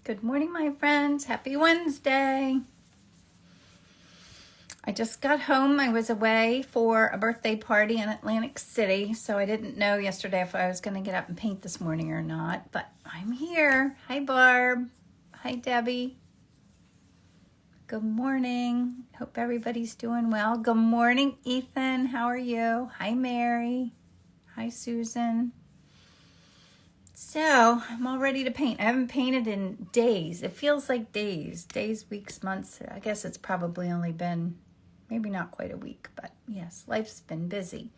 Good morning, my friends. Happy Wednesday. I just got home. I was away for a birthday party in Atlantic City, so I didn't know yesterday if I was going to get up and paint this morning or not, but I'm here. Hi, Barb. Hi, Debbie. Good morning. Hope everybody's doing well. Good morning, Ethan. How are you? Hi, Mary. Hi, Susan. So, I'm all ready to paint. I haven't painted in days. It feels like days, weeks, months. I guess it's probably only been maybe not quite a week, but yes, life's been busy.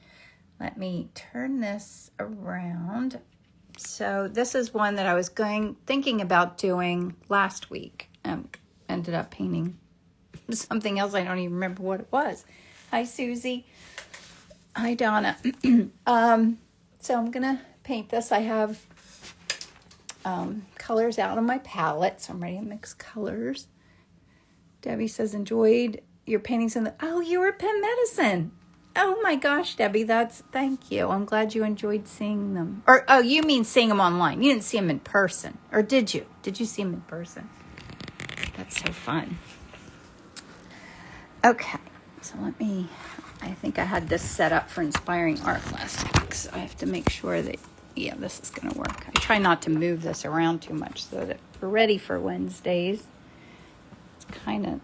Let me turn this around. So, this is one that I was thinking about doing last week. Ended up painting something else. I don't even remember what it was. Hi, Susie. Hi, Donna. So, I'm going to paint this. I have colors out on my palette, so I'm ready to mix colors. Debbie says, enjoyed your paintings in the, oh, you were at Penn Medicine. Oh my gosh, Debbie, thank you. I'm glad you enjoyed seeing them. Or, oh, you mean seeing them online. You didn't see them in person. Or did you? Did you see them in person? That's so fun. Okay, so I think I had this set up for Inspiring Art last week, so I have to make sure that yeah, this is going to work. I try not to move this around too much so that we're ready for Wednesdays. It's kind of,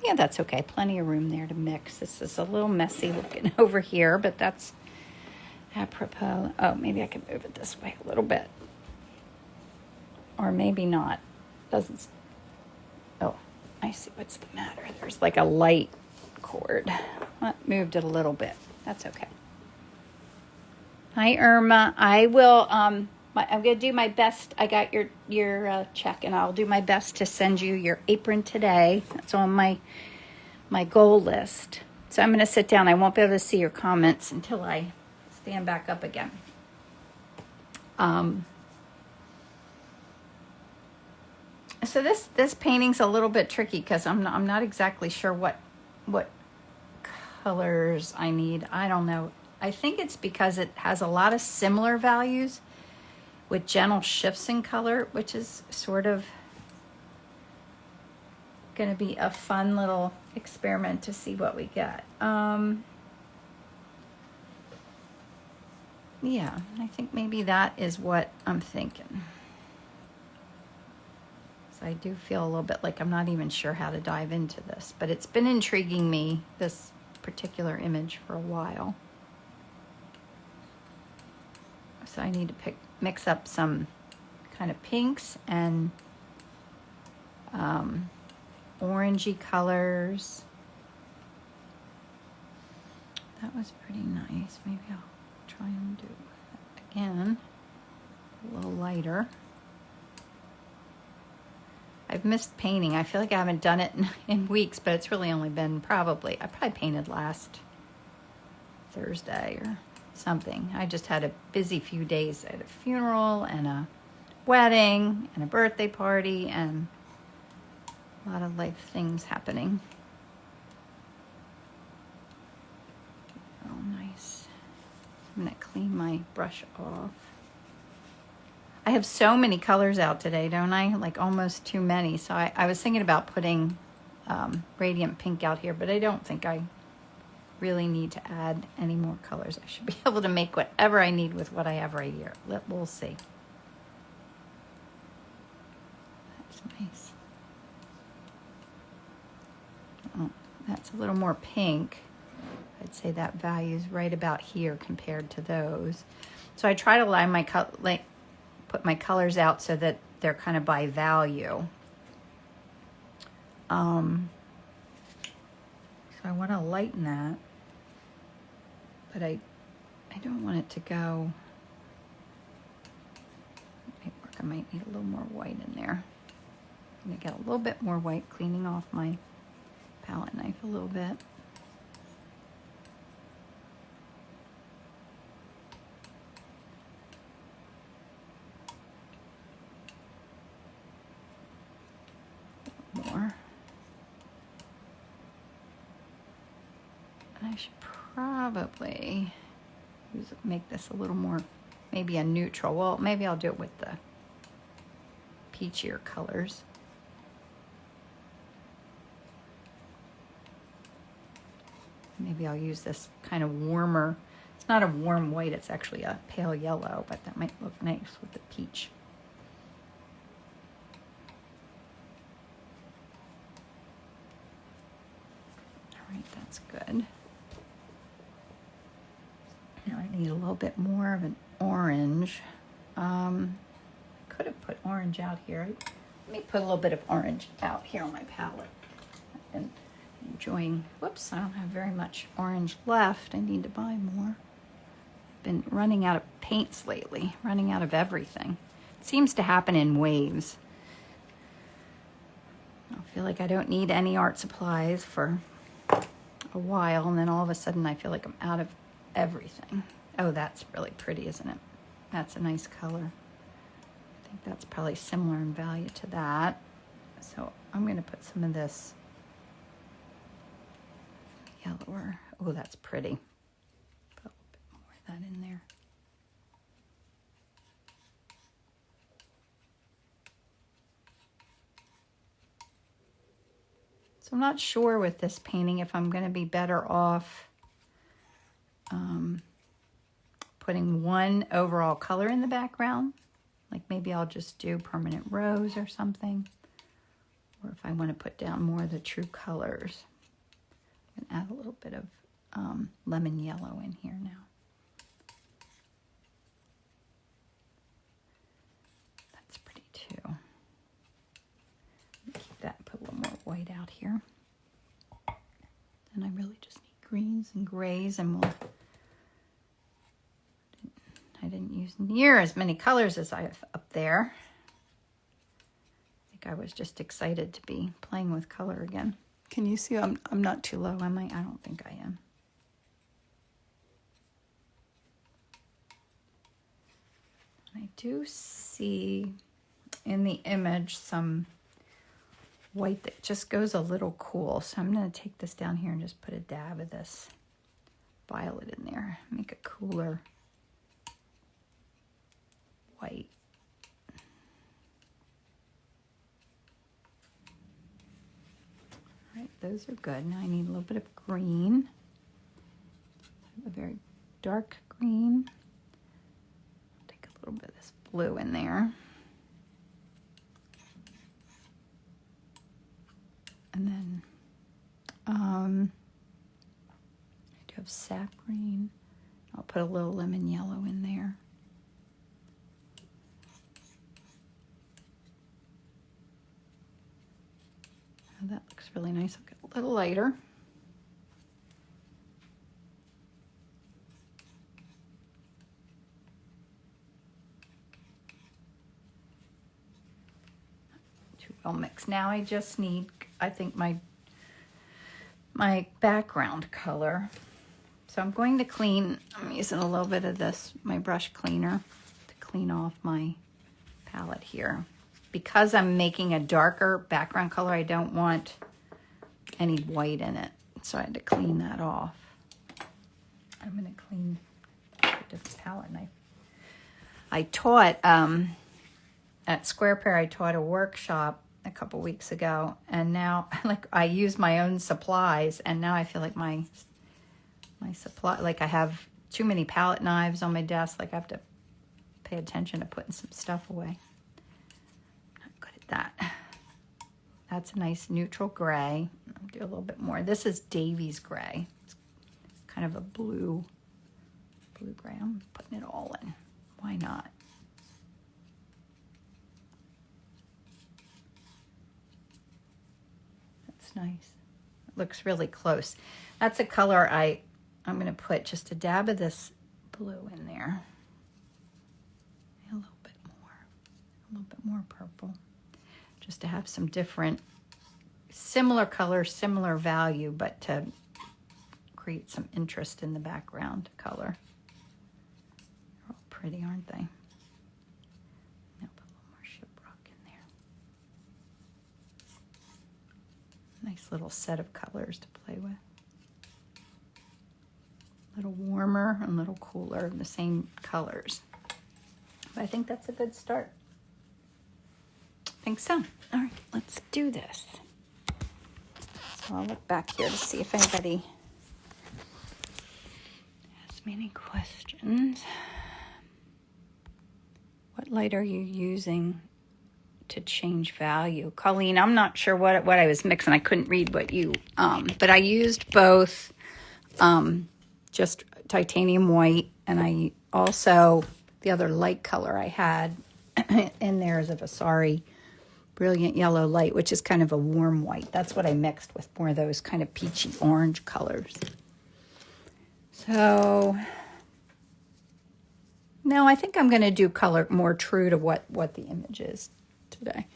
yeah, that's okay. Plenty of room there to mix. This is a little messy looking over here, but that's apropos. Oh, maybe I can move it this way a little bit. Or maybe not. Doesn't, oh, I see what's the matter. There's like a light cord. Well, moved it a little bit. That's okay. Hi, Irma. I will, I'm going to do my best. I got your check, and I'll do my best to send you your apron today. That's on my goal list. So I'm going to sit down. I won't be able to see your comments until I stand back up again. So this painting's a little bit tricky because I'm not exactly sure what colors I need. I don't know. I think it's because it has a lot of similar values with gentle shifts in color, which is sort of going to be a fun little experiment to see what we get. Yeah, I think maybe that is what I'm thinking. So I do feel a little bit like I'm not even sure how to dive into this, but it's been intriguing me, this particular image, for a while. So I need to mix up some kind of pinks and orangey colors. That was pretty nice. Maybe I'll try and do that again. A little lighter. I've missed painting. I feel like I haven't done it in weeks, but it's really only been I probably painted last Thursday or something. I just had a busy few days. I had a funeral and a wedding and a birthday party and a lot of life things happening. Oh, nice. I'm going to clean my brush off. I have so many colors out today, don't I? Like almost too many. So I was thinking about putting radiant pink out here, but I don't think I really need to add any more colors. I should be able to make whatever I need with what I have right here. We'll see. That's nice. Oh, that's a little more pink. I'd say that value's right about here compared to those. So I try to line my put my colors out so that they're kind of by value. So I want to lighten that. But I don't want it to go. It might work. I might need a little more white in there. I'm going to get a little bit more white, cleaning off my palette knife a little bit. More. And I should probably make this a little more, maybe a neutral. Well, maybe I'll do it with the peachier colors. Maybe I'll use this kind of warmer, it's not a warm white, it's actually a pale yellow, but that might look nice with the peach. All right, that's good. Now I need a little bit more of an orange. Could have put orange out here. Let me put a little bit of orange out here on my palette. I've been enjoying, whoops, I don't have very much orange left. I need to buy more. I've been running out of paints lately, running out of everything. It seems to happen in waves. I feel like I don't need any art supplies for a while, and then all of a sudden I feel like I'm out of everything. Oh, that's really pretty, isn't it? That's a nice color. I think that's probably similar in value to that. So I'm going to put some of this yellower. Oh, that's pretty. Put a little bit more of that in there. So I'm not sure with this painting if I'm going to be better off putting one overall color in the background. Like maybe I'll just do permanent rose or something. Or if I want to put down more of the true colors. I'm going to add a little bit of lemon yellow in here now. That's pretty too. Keep that and put a little more white out here. And I really just need greens and grays, and I didn't use near as many colors as I have up there. I think I was just excited to be playing with color again. Can you see I'm not too low, am I? I don't think I am. I do see in the image some white that just goes a little cool. So I'm going to take this down here and just put a dab of this violet in there. Make it cooler white. All right, those are good. Now I need a little bit of green. A very dark green. Take a little bit of this blue in there. And then I do have sap green. I'll put a little lemon yellow in there. Oh, that looks really nice. I'll get a little lighter. Too well mixed. Now I just need, I think, my background color. So I'm going to clean, I'm using a little bit of this, my brush cleaner, to clean off my palette here. Because I'm making a darker background color, I don't want any white in it. So I had to clean that off. I'm going to clean a different palette knife. I taught, at Square Pair, I taught a workshop a couple weeks ago. And now, like, I use my own supplies. And now I feel like my supply, like I have too many palette knives on my desk. Like I have to pay attention to putting some stuff away. That. That's a nice neutral gray. I'll do a little bit more. This is Davy's gray. It's kind of a blue gray. I'm putting it all in. Why not? That's nice. It looks really close. That's a color I'm going to put just a dab of this blue in there. A little bit more purple. Just to have some different, similar colors, similar value, but to create some interest in the background color. They're all pretty, aren't they? Now put a little more shiprock in there. Nice little set of colors to play with. A little warmer and a little cooler, the same colors. But I think that's a good start. think so. All right, let's do this. So I'll look back here to see if anybody has any questions. What light are you using to change value? Colleen, I'm not sure what I was mixing. I couldn't read what you, but I used both just titanium white, and I also, the other light color I had in there is a Vasari Brilliant Yellow Light, which is kind of a warm white. That's what I mixed with more of those kind of peachy orange colors. So, no, I think I'm going to do color more true to what the image is today.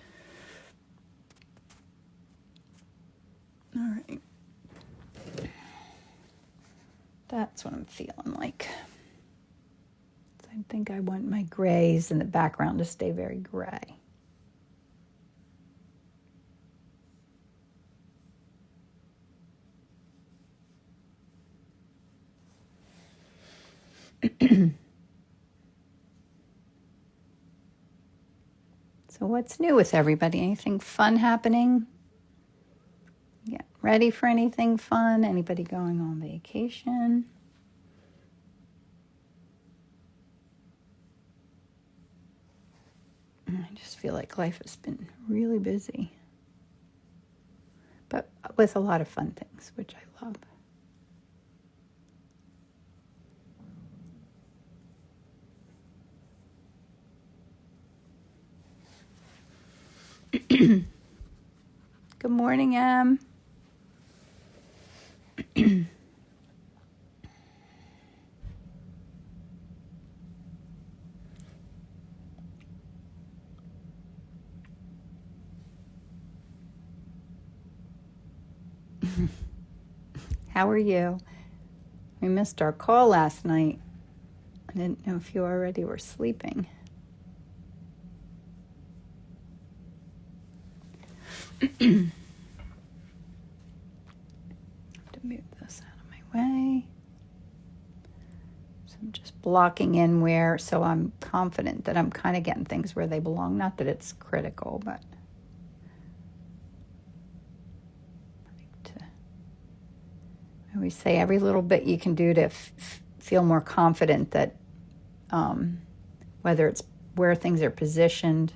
All right. That's what I'm feeling like. I think I want my grays in the background to stay very gray. So what's new with everybody? Anything fun happening? Get ready for anything fun? Anybody going on vacation? I just feel like life has been really busy, but with a lot of fun things, which I love. Good morning, Em. How are you? We missed our call last night. I didn't know if you already were sleeping. To move this out of my way. So I'm just blocking in where, so I'm confident that I'm kind of getting things where they belong. Not that it's critical, but I always say every little bit you can do to feel more confident that whether it's where things are positioned.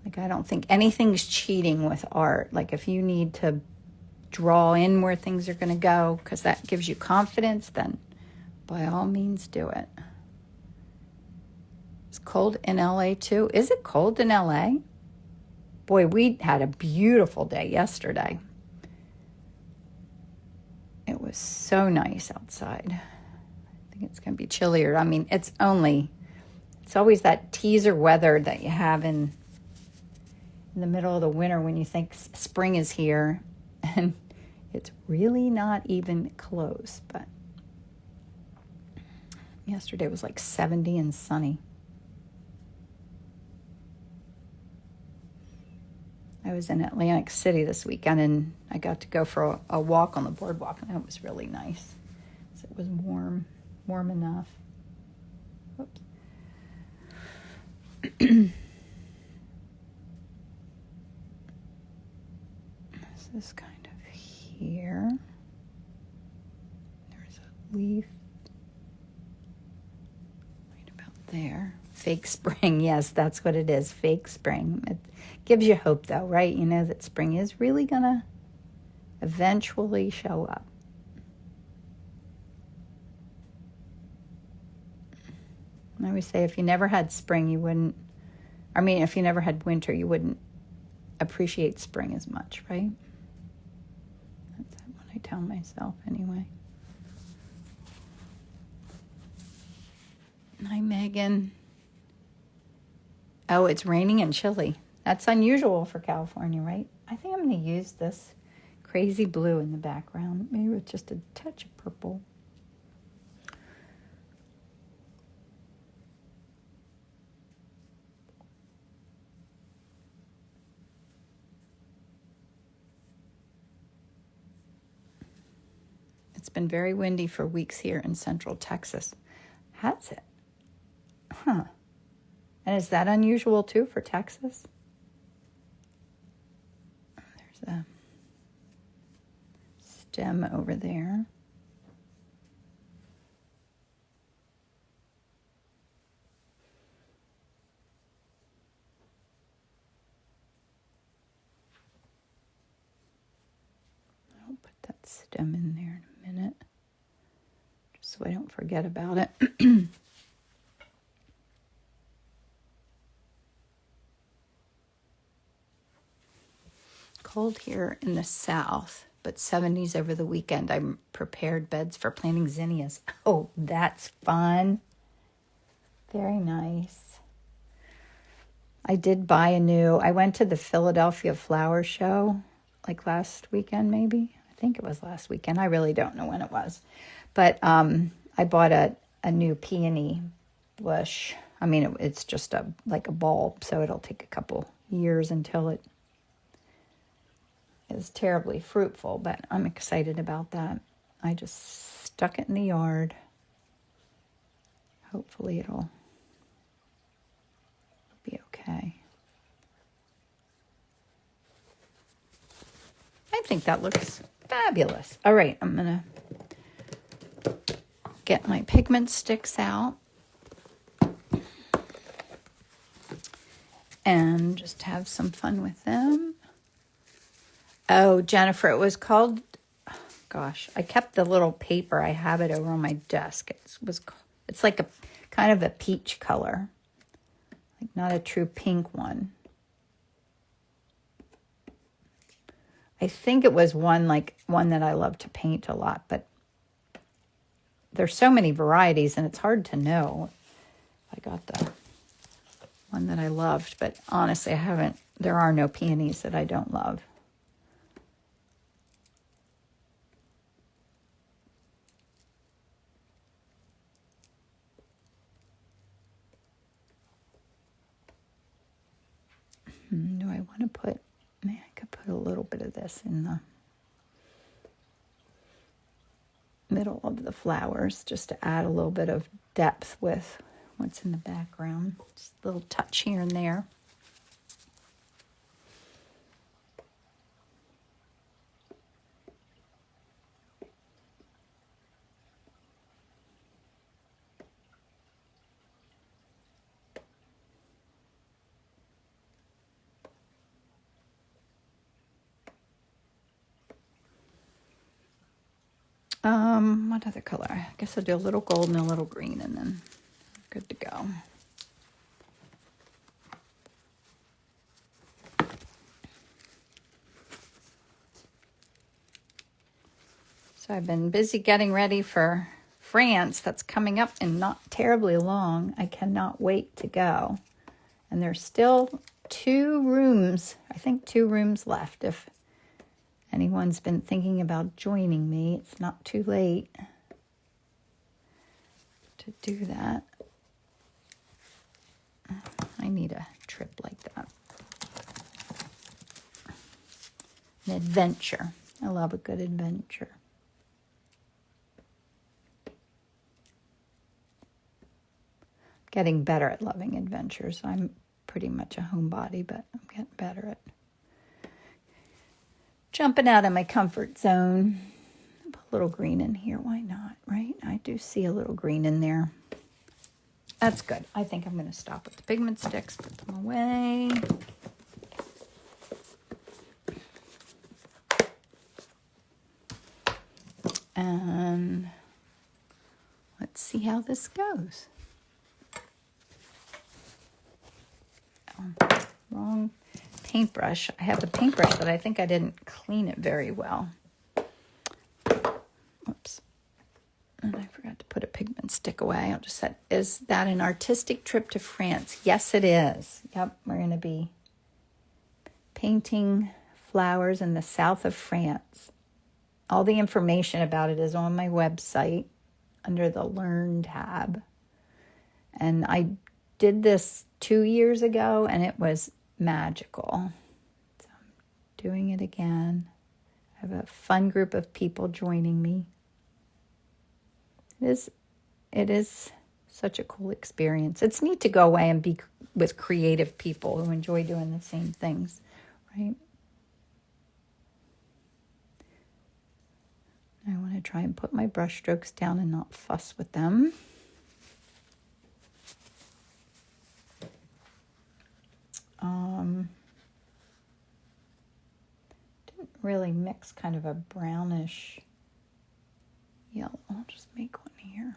Like, I don't think anything's cheating with art. Like, if you need to draw in where things are going to go because that gives you confidence, then by all means do it. It's cold in LA too. Is it cold in LA? Boy, we had a beautiful day yesterday. It was so nice outside. I think it's going to be chillier. I mean, it's always that teaser weather that you have in the middle of the winter when you think spring is here, and it's really not even close. But yesterday was like 70 and sunny. I was in Atlantic City this weekend, and I got to go for a walk on the boardwalk, and that was really nice. So it was warm enough. Whoops. This is kind of here. There's a leaf right about there. Fake spring, yes, that's what it is, fake spring. It gives you hope though, right? You know that spring is really gonna eventually show up. I always say if you never had spring, if you never had winter, you wouldn't appreciate spring as much, right? That's what I tell myself anyway. Hi, Megan. Oh, it's raining and chilly. That's unusual for California, right? I think I'm going to use this crazy blue in the background, maybe with just a touch of purple. It's been very windy for weeks here in Central Texas. Has it? Huh. And is that unusual too for Texas? There's a stem over there. I'll put that stem in there in a minute, just so I don't forget about it. Cold here in the south, but 70s over the weekend. I prepared beds for planting zinnias. Oh, that's fun. Very nice. I did buy I went to the Philadelphia Flower Show like last weekend maybe. I think it was last weekend. I really don't know when it was. But I bought a new peony bush. I mean, it's just like a bulb, so it'll take a couple years until it is terribly fruitful, but I'm excited about that. I just stuck it in the yard. Hopefully it'll be okay. I think that looks fabulous. All right, I'm gonna get my pigment sticks out and just have some fun with them. Oh, Jennifer, it was called, gosh, I kept the little paper. I have it over on my desk. It's like a kind of a peach color, like not a true pink one. I think it was one that I love to paint a lot, but there's so many varieties and it's hard to know. I got the one that I loved, but honestly, there are no peonies that I don't love. Do I want to put, I could put a little bit of this in the middle of the flowers just to add a little bit of depth with what's in the background. Just a little touch here and there. What other color? I guess I'll do a little gold and a little green and then good to go. So I've been busy getting ready for France. That's coming up in not terribly long. I cannot wait to go. And there's still 2 rooms, I think 2 rooms left. If anyone's been thinking about joining me, it's not too late to do that. I need a trip like that. An adventure. I love a good adventure. Getting better at loving adventures. I'm pretty much a homebody, but I'm getting better at jumping out of my comfort zone. Put a little green in here. Why not, right? I do see a little green in there. That's good. I think I'm going to stop with the pigment sticks, put them away. And let's see how this goes. Oh, wrong paintbrush. I have the paintbrush, but I think I didn't clean it very well. Oops. And I forgot to put a pigment stick away. I'll just say, is that an artistic trip to France? Yes, it is. Yep, we're going to be painting flowers in the south of France. All the information about it is on my website under the Learn tab. And I did this 2 years ago, and it was magical. So I'm doing it again. I have a fun group of people joining me. It is such a cool experience. It's neat to go away and be with creative people who enjoy doing the same things, right? I want to try and put my brush strokes down and not fuss with them. Didn't really mix kind of a brownish yellow. I'll just make one here.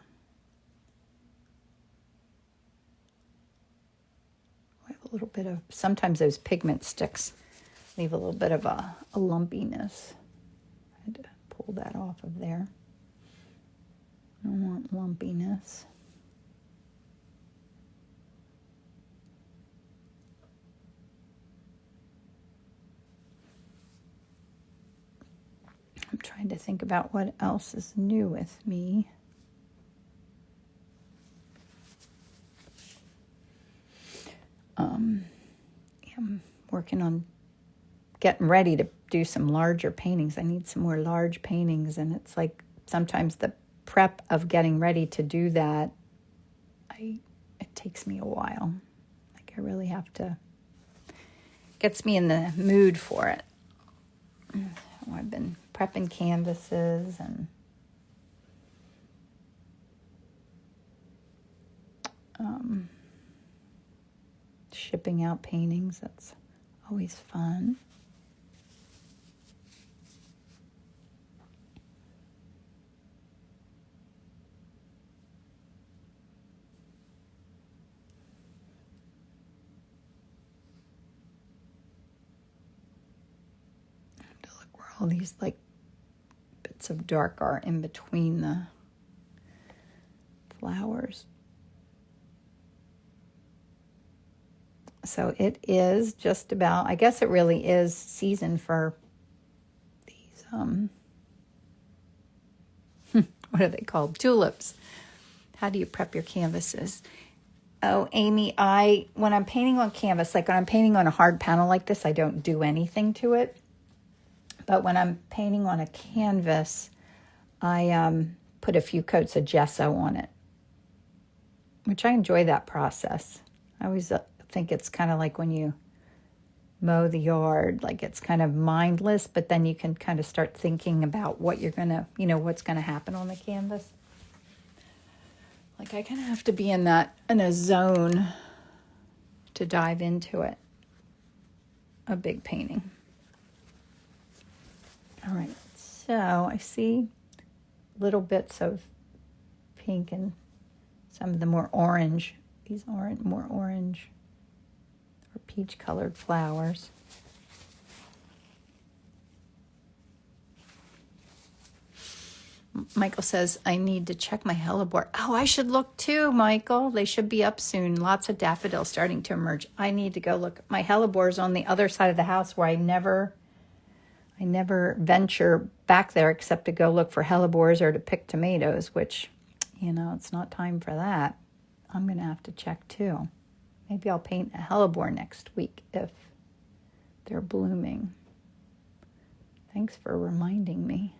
I have a little bit of, sometimes those pigment sticks leave a little bit of a lumpiness. I had to pull that off of there. I don't want lumpiness. I'm trying to think about what else is new with me. I'm working on getting ready to do some larger paintings. I need some more large paintings, and it's like sometimes the prep of getting ready to do that, it takes me a while. Like I really have to, gets me in the mood for it. So I've been prepping canvases and shipping out paintings. That's always fun. I have to look where all these like bits of dark are in between the flowers. So it is just about, I guess it really is season for these, what are they called? Tulips. How do you prep your canvases? Oh, Amy, when I'm painting on canvas, like when I'm painting on a hard panel like this, I don't do anything to it. But when I'm painting on a canvas, I put a few coats of gesso on it, which I enjoy that process. I always think it's kind of like when you mow the yard, like it's kind of mindless, but then you can kind of start thinking about what you're going to, what's going to happen on the canvas. Like I kind of have to be in a zone to dive into it. A big painting. All right, so I see little bits of pink and some of the more orange. These aren't more orange or peach colored flowers. Michael says, I need to check my hellebore. Oh, I should look too, Michael. They should be up soon. Lots of daffodils starting to emerge. I need to go look. My hellebore is on the other side of the house where I never venture back there except to go look for hellebores or to pick tomatoes, which, it's not time for that. I'm going to have to check too. Maybe I'll paint a hellebore next week if they're blooming. Thanks for reminding me.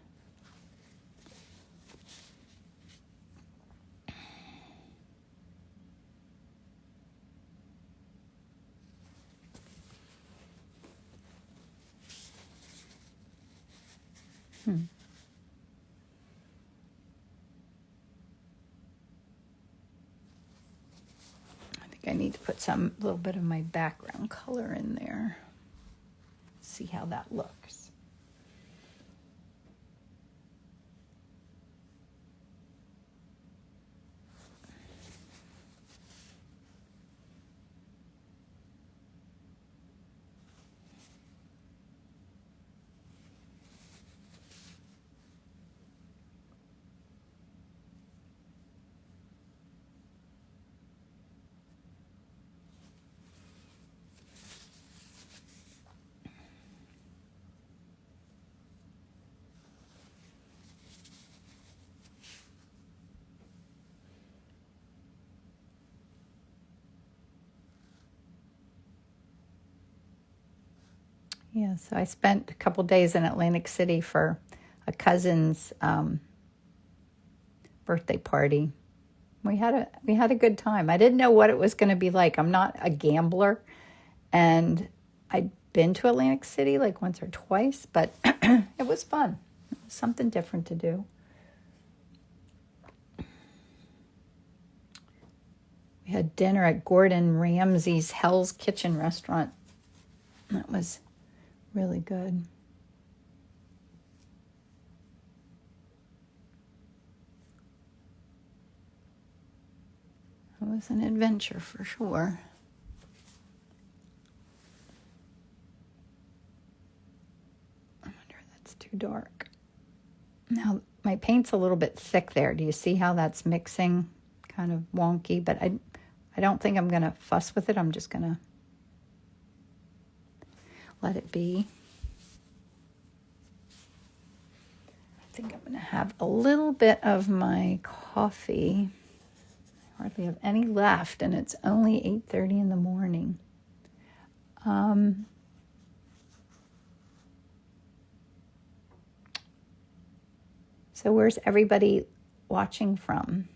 I need to put a little bit of my background color in there. See how that looks. Yeah, so I spent a couple days in Atlantic City for a cousin's birthday party. We had a good time. I didn't know what it was going to be like. I'm not a gambler, and I'd been to Atlantic City like once or twice, but it was fun. It something different to do. We had dinner at Gordon Ramsay's Hell's Kitchen restaurant. That was really good. It was an adventure for sure. I wonder if that's too dark. Now, my paint's a little bit thick there. Do you see how that's mixing? Kind of wonky, but I don't think I'm going to fuss with it. I'm just going to let it be. I think I'm going to have a little bit of my coffee. I hardly have any left, and it's only 8:30 in the morning. So where's everybody watching from?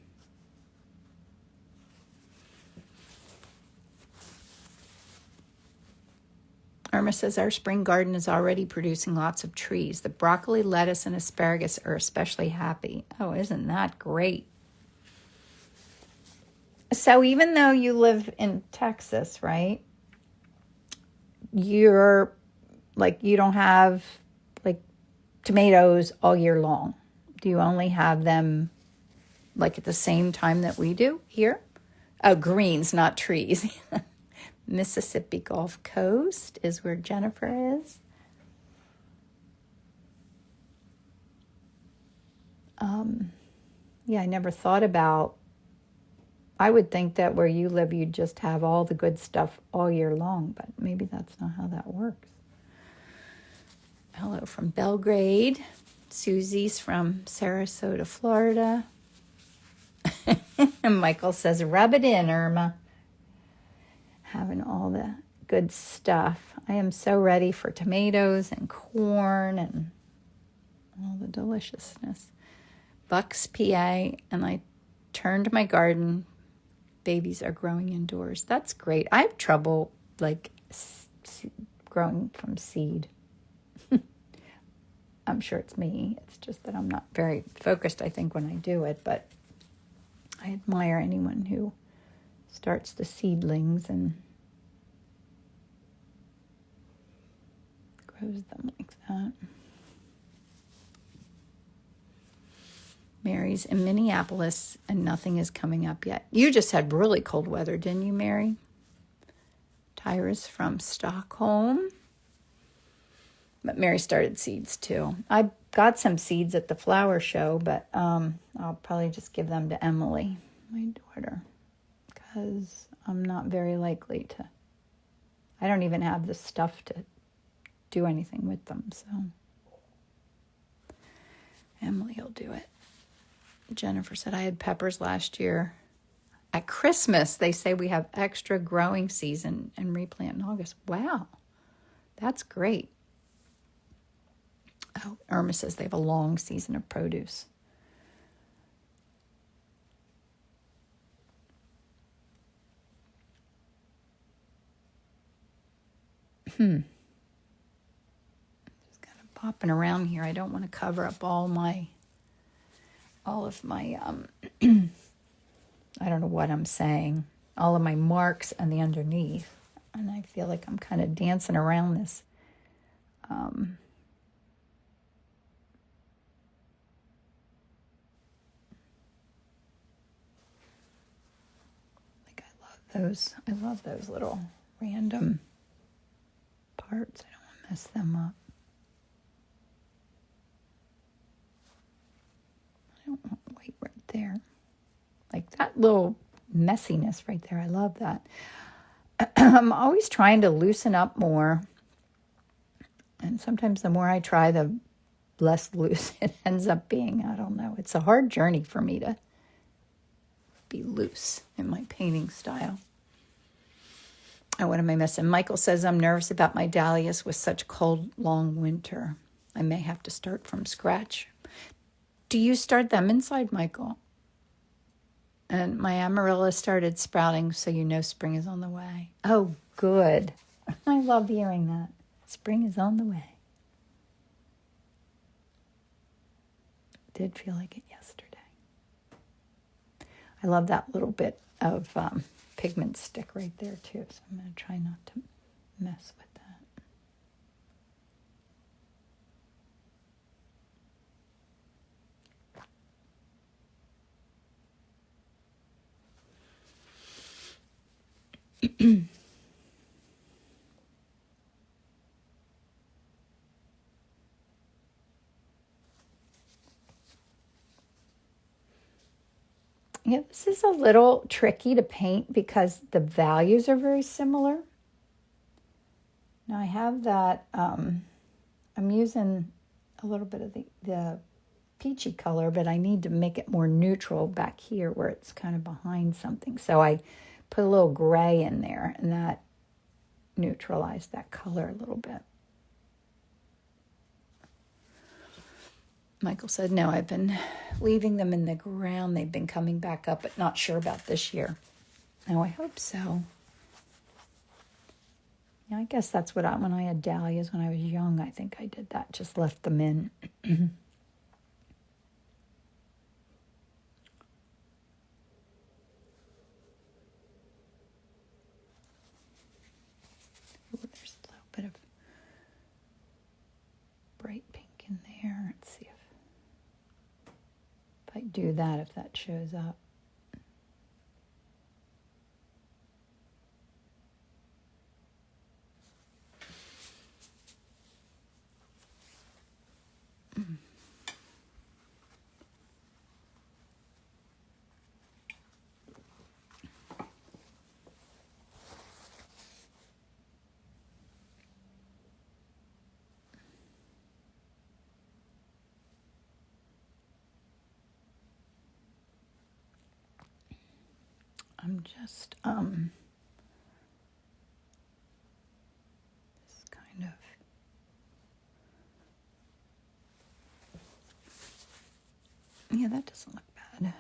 Irma says our spring garden is already producing lots of trees. The broccoli, lettuce, and asparagus are especially happy. Oh, isn't that great? So even though you live in Texas, right? You're like, you don't have like tomatoes all year long. Do you only have them like at the same time that we do here? Oh, greens, not trees. Mississippi Gulf Coast is where Jennifer is. Yeah, I never thought about, I would think that where you live, you'd just have all the good stuff all year long, but maybe that's not how that works. Hello from Belgrade. Susie's from Sarasota, Florida. And Michael says, rub it in, Irma. Having all the good stuff. I am so ready for tomatoes and corn and all the deliciousness. Bucks, PA, and I turned my garden. Babies are growing indoors. That's great. I have trouble like growing from seed. I'm sure it's me. It's just that I'm not very focused, I think, when I do it. But I admire anyone who starts the seedlings and grows them like that. Mary's in Minneapolis and nothing is coming up yet. You just had really cold weather, didn't you, Mary? Tyra's from Stockholm. But Mary started seeds too. I got some seeds at the flower show, but I'll probably just give them to Emily, my daughter, because I'm not very likely to. I don't even have the stuff to do anything with them, so Emily will do it. Jennifer said, I had peppers last year. At Christmas, they say we have extra growing season and replant in August. Wow, that's great. Oh, Irma says they have a long season of produce. Just kind of popping around here. I don't want to cover up all of my I don't know what I'm saying, all of my marks on the underneath. And I feel like I'm kind of dancing around this. I love those little random parts. I don't want to mess them up. I don't want white right there. Like that little messiness right there. I love that. I'm always trying to loosen up more. And sometimes the more I try, the less loose it ends up being. I don't know. It's a hard journey for me to be loose in my painting style. Oh, what am I missing? Michael says, I'm nervous about my dahlias with such cold, long winter. I may have to start from scratch. Do you start them inside, Michael? And my amarilla started sprouting, so you know spring is on the way. Oh, good. I love hearing that. Spring is on the way. did feel like it yesterday. I love that little bit of pigment stick right there too, so I'm going to try not to mess with that. Yeah, this is a little tricky to paint because the values are very similar. Now I have that, I'm using a little bit of the peachy color, but I need to make it more neutral back here where it's kind of behind something. So I put a little gray in there, and that neutralized that color a little bit. Michael said, no, I've been leaving them in the ground. They've been coming back up, but not sure about this year. Oh, I hope so. Yeah, I guess that's what when I had dahlias when I was young, I think I did that. Just left them in. Ooh, there's a little bit of bright pink in there. Let's see if I do that, if that shows up. I'm just kind of yeah, that doesn't look bad.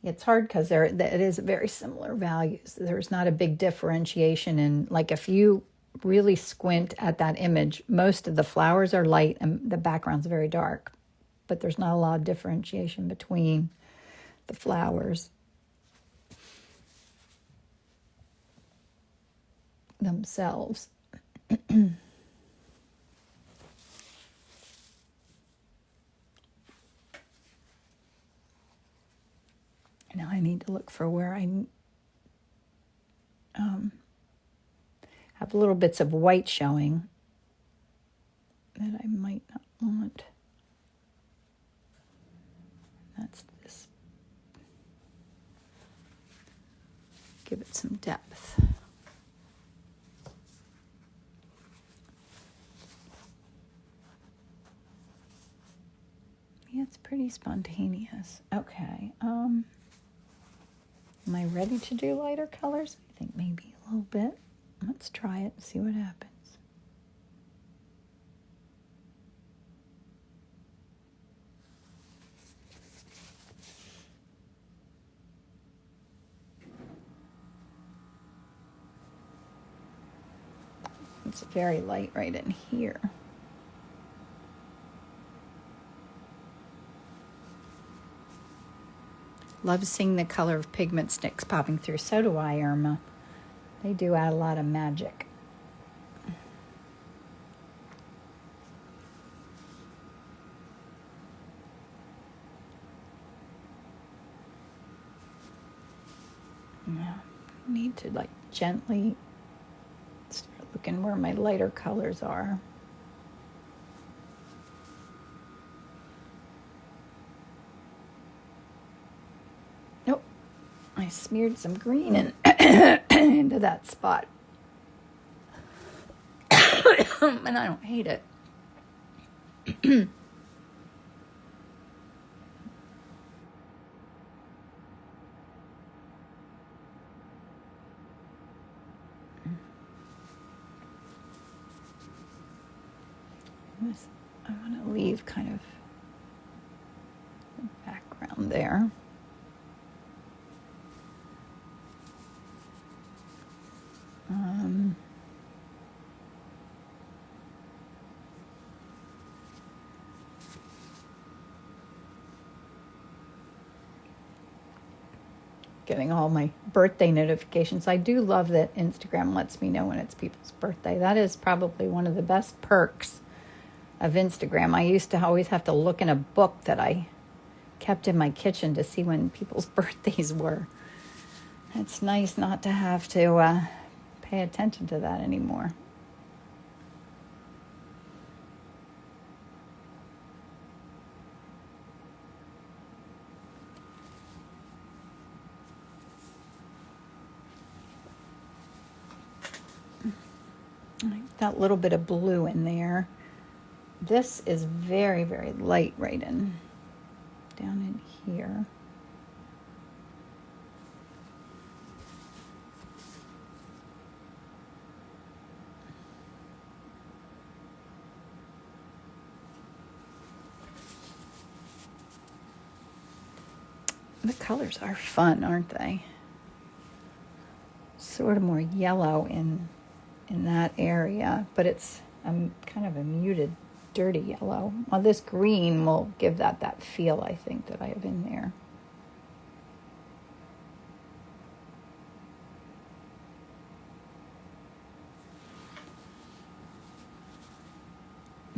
It's hard because it is very similar values. There's not a big differentiation in, like, if you really squint at that image, most of the flowers are light and the background's very dark, but there's not a lot of differentiation between the flowers themselves. Now I need to look for where I have little bits of white showing that I might not want. That's this. Give it some depth. Yeah, it's pretty spontaneous. Okay. Am I ready to do lighter colors? I think maybe a little bit. Let's try it and see what happens. It's very light right in here. Love seeing the color of pigment sticks popping through. So do I, Irma. They do add a lot of magic. Yeah, I need to like gently start looking where my lighter colors are. Nope, I smeared some green into that spot. And I don't hate it. I want to leave kind of background there. Getting all my birthday notifications. I do love that Instagram lets me know when it's people's birthday. That is probably one of the best perks of Instagram. I used to always have to look in a book that I kept in my kitchen to see when people's birthdays were. It's nice not to have to pay attention to that anymore. That little bit of blue in there. This is very, very light right in down in here. The colors are fun, aren't they? Sort of more yellow in that area, but it's kind of a muted, dirty yellow. Well, this green will give that feel, I think, that I have in there.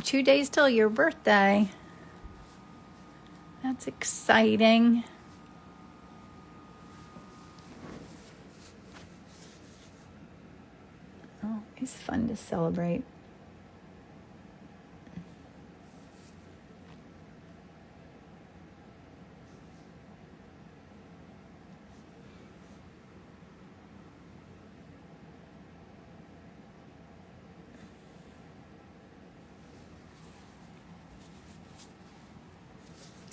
Two days till your birthday. That's exciting. Oh, it's fun to celebrate.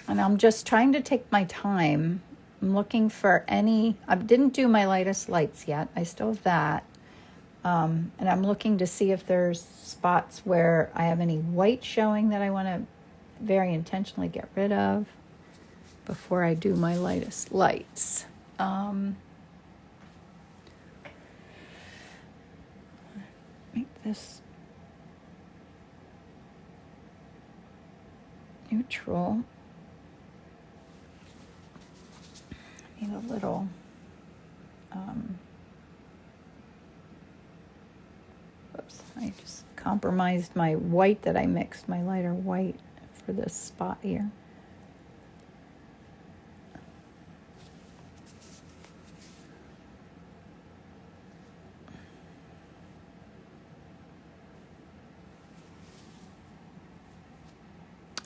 And I'm just trying to take my time. I'm looking for I didn't do my lightest lights yet. I still have that. And I'm looking to see if there's spots where I have any white showing that I want to very intentionally get rid of before I do my lightest lights. Make this neutral. I need a little whoops, I just compromised my white that I mixed, my lighter white for this spot here.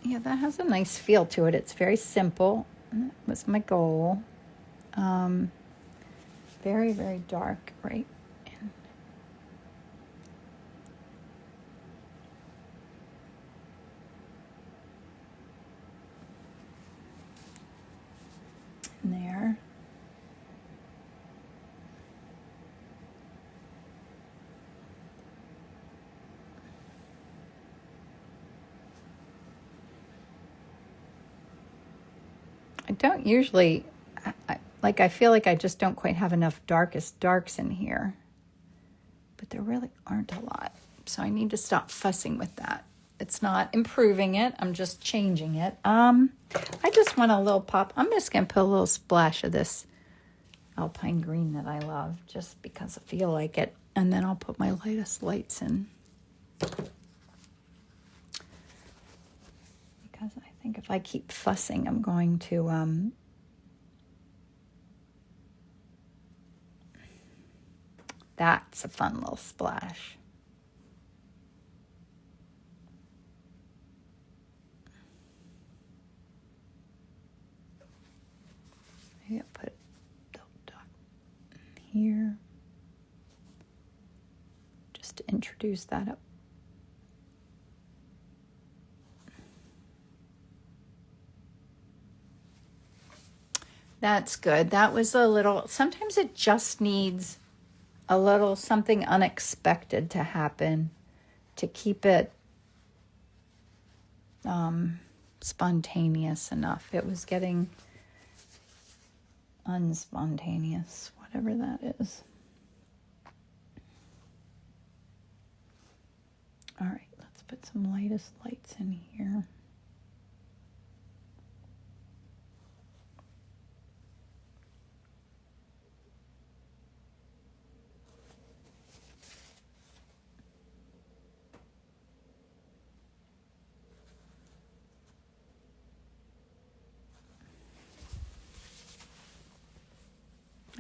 Yeah, that has a nice feel to it. It's very simple. That was my goal. Very, very dark right in there. I don't usually, I feel like I just don't quite have enough darkest darks in here. But there really aren't a lot. So I need to stop fussing with that. It's not improving it. I'm just changing it. I just want a little pop. I'm just going to put a little splash of this alpine green that I love just because I feel like it. And then I'll put my lightest lights in. Because I think if I keep fussing, I'm going to... That's a fun little splash. Maybe I'll put a little dot here. Just to introduce that up. That's good. That was a little, sometimes it just needs a little something unexpected to happen to keep it spontaneous enough. It was getting unspontaneous, whatever that is. All right, let's put some lightest lights in here.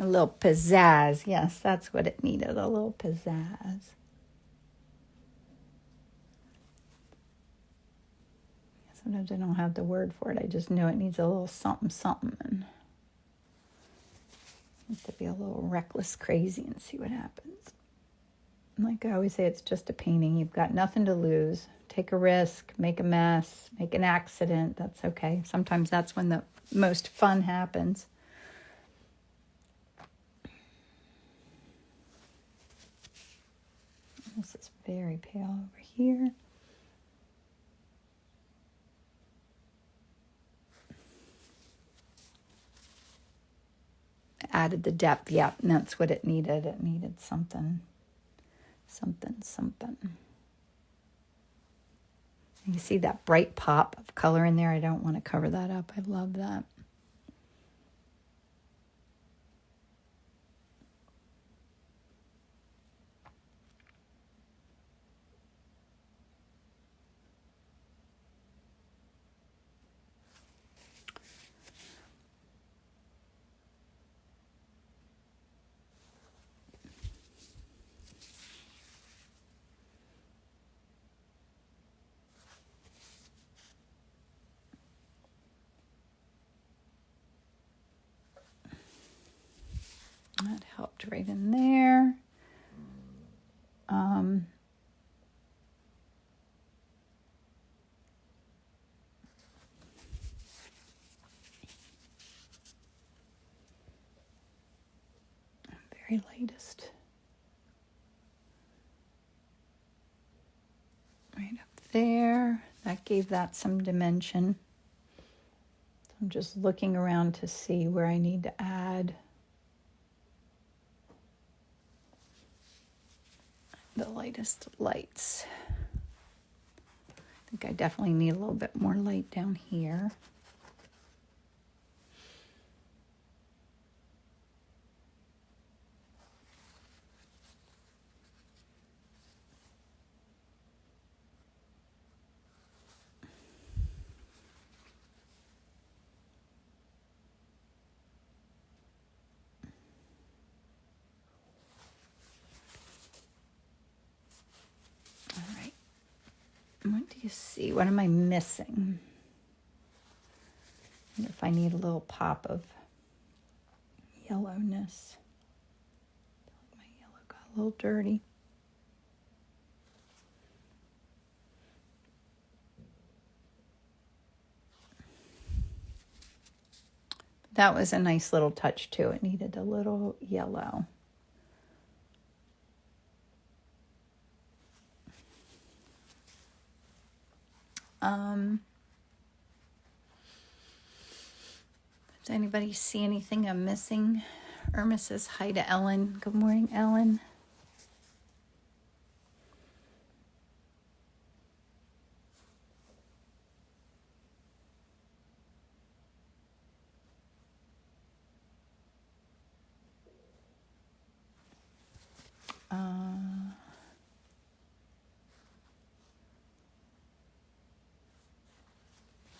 A little pizzazz. Yes, that's what it needed, a little pizzazz. Sometimes I don't have the word for it. I just know it needs a little something, something. And needs to be a little reckless crazy and see what happens. Like I always say, it's just a painting. You've got nothing to lose. Take a risk, make a mess, make an accident. That's okay. Sometimes that's when the most fun happens. This is very pale over here. Added the depth, yeah, and that's what it needed. It needed something. You see that bright pop of color in there? I don't want to cover that up. I love that. That helped right in there. Very lightest. Right up there. That gave that some dimension. So I'm just looking around to see where I need to add the lightest lights. I think I definitely need a little bit more light down here. What do you see? What am I missing? I wonder if I need a little pop of yellowness. My yellow got a little dirty. That was a nice little touch too. It needed a little yellow. Does anybody see anything I'm missing? Irma says hi to Ellen. Good morning, Ellen.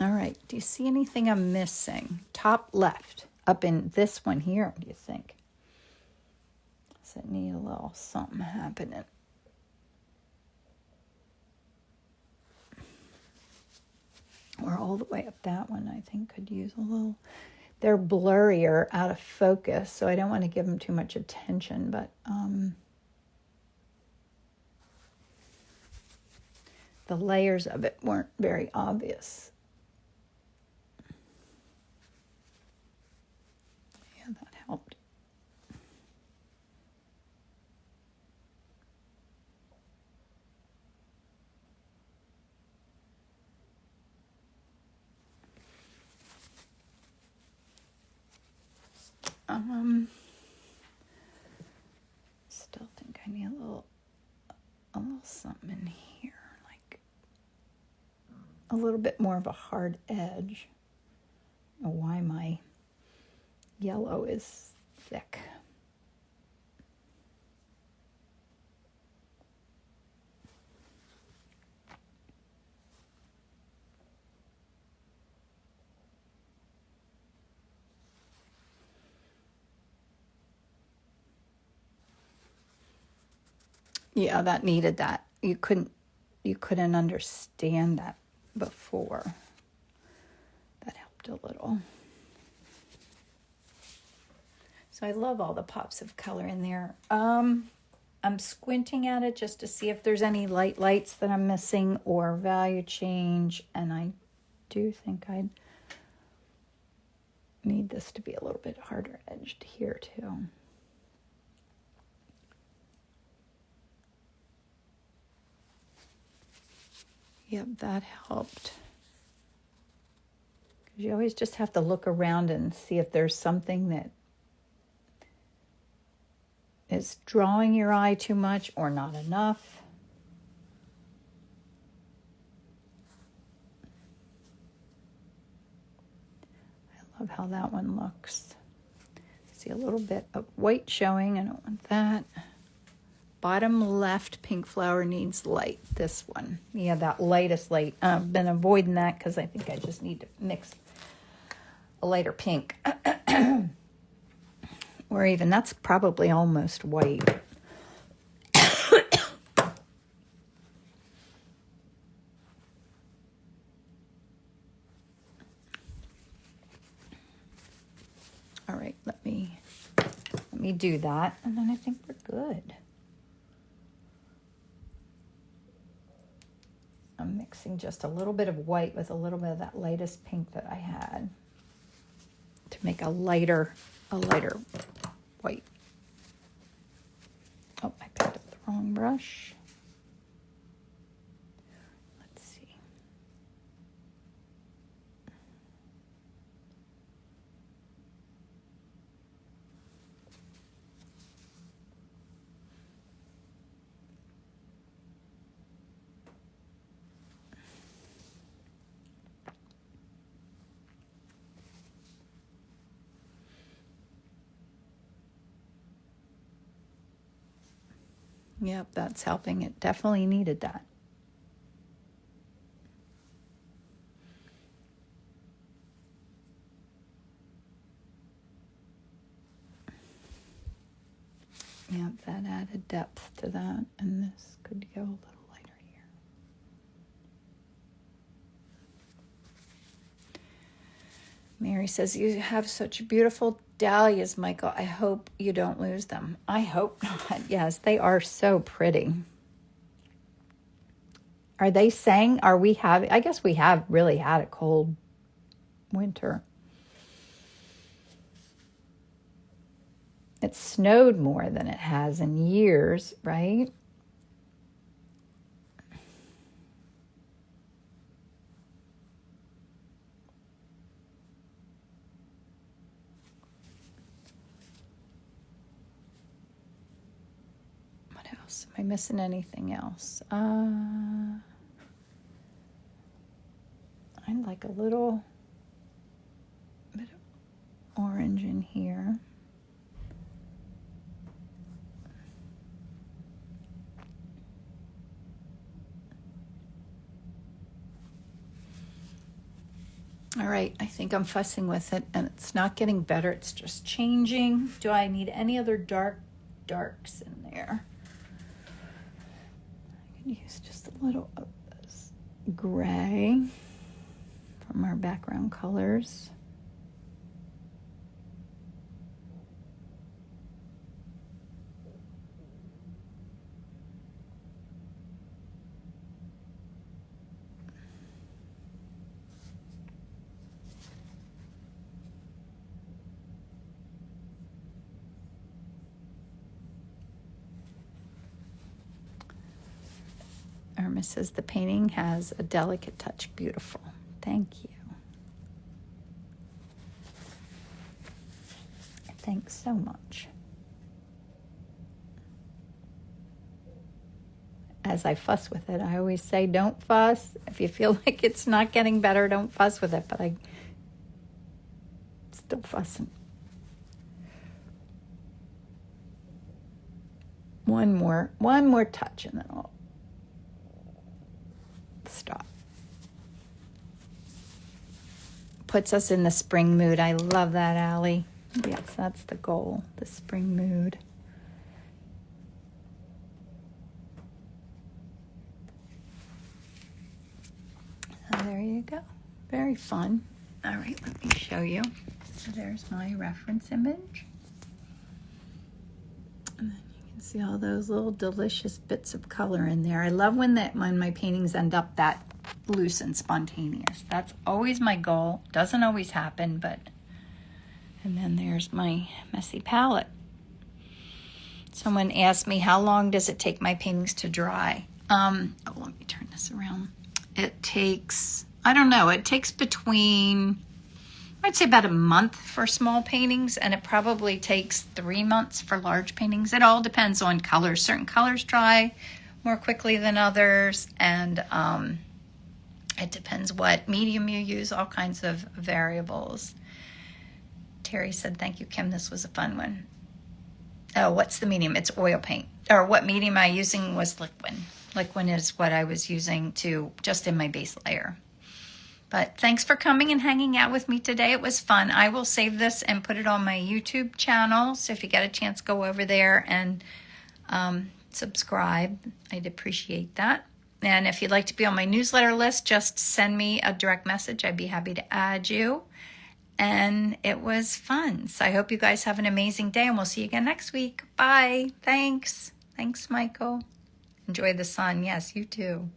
All right, do you see anything I'm missing? Top left, up in this one here, what do you think? Does it need a little something happening? Or all the way up that one, I think, could use a little. They're blurrier, out of focus, so I don't want to give them too much attention, but the layers of it weren't very obvious. Yeah, that helped. a little bit more of a hard edge. I don't know why my yellow is thick. Yeah, that needed that. You couldn't understand that before. That helped a little. So I love all the pops of color in there. I'm squinting at it just to see if there's any lights that I'm missing or value change. And I do think I need this to be a little bit harder edged here too. Yep, that helped. Because you always just have to look around and see if there's something that is drawing your eye too much or not enough. I love how that one looks. See a little bit of white showing. I don't want that. Bottom left pink flower needs light. This one. Yeah, that lightest light. I've been avoiding that because I think I just need to mix a lighter pink. Or even, that's probably almost white. All right, let me do that, and then I think we're good. I'm mixing just a little bit of white with a little bit of that lightest pink that I had to make a lighter white. Oh, I picked up the wrong brush. Let's see. Yep, that's helping. It definitely needed that. Yep, that added depth to that, and this could go a little lighter here. Mary says, you have such beautiful dahlias, Michael. I hope you don't lose them. I hope not. Yes, they are so pretty. Are they saying, I guess we have really had a cold winter. It snowed more than it has in years, right? What else? Am I missing anything else? I'd like a little bit of orange in here. All right, I think I'm fussing with it, and it's not getting better. It's just changing. Do I need any other darks in there? I can use just a little of this gray from our background colors. Irma says the painting has a delicate touch. Beautiful. Thank you. Thanks so much. as I fuss with it. I always say, don't fuss. If you feel like it's not getting better, don't fuss with it. But I still fussing. One more touch and then I'll stop. Puts us in the spring mood. I love that, Allie. Yes, that's the goal, the spring mood. So there you go. Very fun. All right, let me show you. So there's my reference image. And then you can see all those little delicious bits of color in there. I love when my paintings end up that loose and spontaneous. That's always my goal. Doesn't always happen, but... And then there's my messy palette. Someone asked me, how long does it take my paintings to dry? Let me turn this around. It takes, I don't know, it takes between, I'd say about a month for small paintings, and it probably takes 3 months for large paintings. It all depends on colors. Certain colors dry more quickly than others, and it depends what medium you use, all kinds of variables. Terry said, thank you, Kim. This was a fun one. Oh, what's the medium? It's oil paint. Or what medium I using was liquid. Liquid is what I was using to just in my base layer. But thanks for coming and hanging out with me today. It was fun. I will save this and put it on my YouTube channel. So if you get a chance, go over there and subscribe. I'd appreciate that. And if you'd like to be on my newsletter list, just send me a direct message. I'd be happy to add you. And it was fun. So I hope you guys have an amazing day, and we'll see you again next week. Bye. Thanks. Thanks, Michael. Enjoy the sun. Yes, you too.